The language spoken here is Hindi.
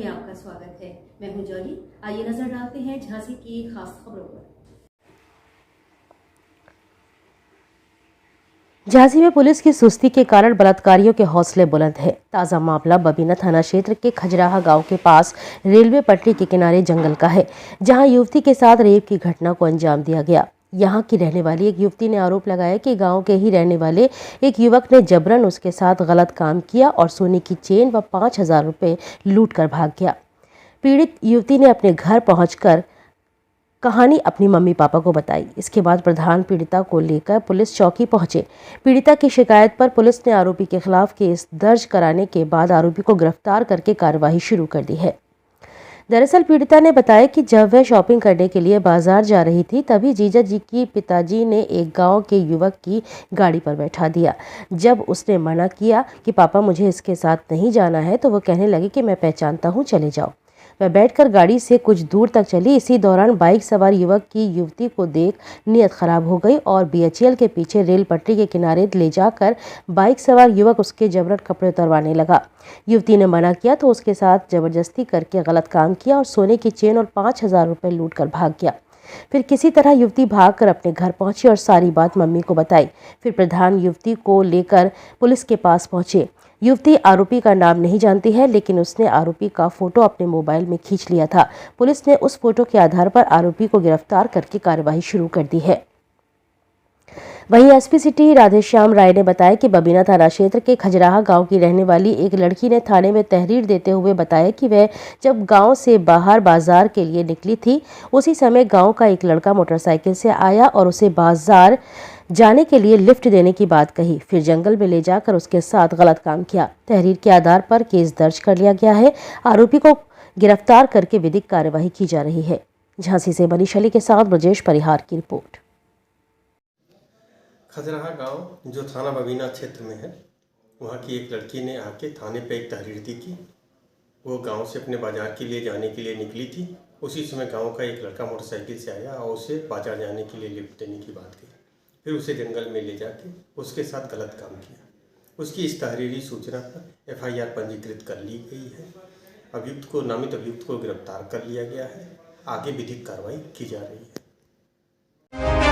में आपका स्वागत है। मैं हूं जॉली। आइए नजर डालते हैं झांसी की खास खबरों पर। झांसी में पुलिस की सुस्ती के कारण बलात्कारियों के हौसले बुलंद है। ताजा मामला बबीना थाना क्षेत्र के खजराहा गांव के पास रेलवे पटरी के किनारे जंगल का है, जहां युवती के साथ रेप की घटना को अंजाम दिया गया। यहां की रहने वाली एक युवती ने आरोप लगाया कि गांव के ही रहने वाले एक युवक ने जबरन उसके साथ गलत काम किया और सोने की चेन व 5,000 रुपये लूट कर भाग गया। पीड़ित युवती ने अपने घर पहुंचकर कहानी अपनी मम्मी पापा को बताई। इसके बाद प्रधान पीड़िता को लेकर पुलिस चौकी पहुंचे। पीड़िता की शिकायत पर पुलिस ने आरोपी के खिलाफ केस दर्ज कराने के बाद आरोपी को गिरफ्तार करके कार्यवाही शुरू कर दी है। दरअसल पीड़िता ने बताया कि जब वह शॉपिंग करने के लिए बाजार जा रही थी, तभी जीजा जी की पिताजी ने एक गांव के युवक की गाड़ी पर बैठा दिया। जब उसने मना किया कि पापा मुझे इसके साथ नहीं जाना है, तो वो कहने लगे कि मैं पहचानता हूँ, चले जाओ। वह बैठकर गाड़ी से कुछ दूर तक चली। इसी दौरान बाइक सवार युवक की युवती को देख नीयत खराब हो गई और बीएचईएल के पीछे रेल पटरी के किनारे ले जाकर बाइक सवार युवक उसके जबरन कपड़े उतरवाने लगा। युवती ने मना किया तो उसके साथ जबरदस्ती करके गलत काम किया और सोने की चेन और 5,000 रुपये लूट कर भाग गया। फिर किसी तरह युवती भागकर अपने घर पहुंची और सारी बात मम्मी को बताई। फिर प्रधान युवती को लेकर पुलिस के पास पहुंचे। युवती आरोपी का नाम नहीं जानती है, लेकिन उसने आरोपी का फोटो अपने मोबाइल में खींच लिया था। पुलिस ने उस फोटो के आधार पर आरोपी को गिरफ्तार करके कार्यवाही शुरू कर दी है। वहीं एसपी सिटी राधेश्याम राय ने बताया कि बबीना थाना क्षेत्र के खजराहा गांव की रहने वाली एक लड़की ने थाने में तहरीर देते हुए बताया कि वह जब गांव से बाहर बाजार के लिए निकली थी, उसी समय गांव का एक लड़का मोटरसाइकिल से आया और उसे बाजार जाने के लिए लिफ्ट देने की बात कही। फिर जंगल में ले जाकर उसके साथ गलत काम किया। तहरीर के आधार पर केस दर्ज कर लिया गया है। आरोपी को गिरफ्तार करके विधिक कार्यवाही की जा रही है। झांसी से मनीष अली के साथ ब्रजेश परिहार की रिपोर्ट। खजराहा गांव जो थाना बबीना क्षेत्र में है, वहां की एक लड़की ने आके थाने पे एक तहरीर दी थी। वो गांव से अपने बाजार के लिए जाने के लिए निकली थी। उसी समय गांव का एक लड़का मोटरसाइकिल से आया और उसे बाजार जाने के लिए लिफ्ट देने की बात की। फिर उसे जंगल में ले जाके उसके साथ गलत काम किया। उसकी इस तहरीरी सूचना पर FIR पंजीकृत कर ली गई है। नामित अभियुक्त को गिरफ्तार कर लिया गया है। आगे विधिक कार्रवाई की जा रही है।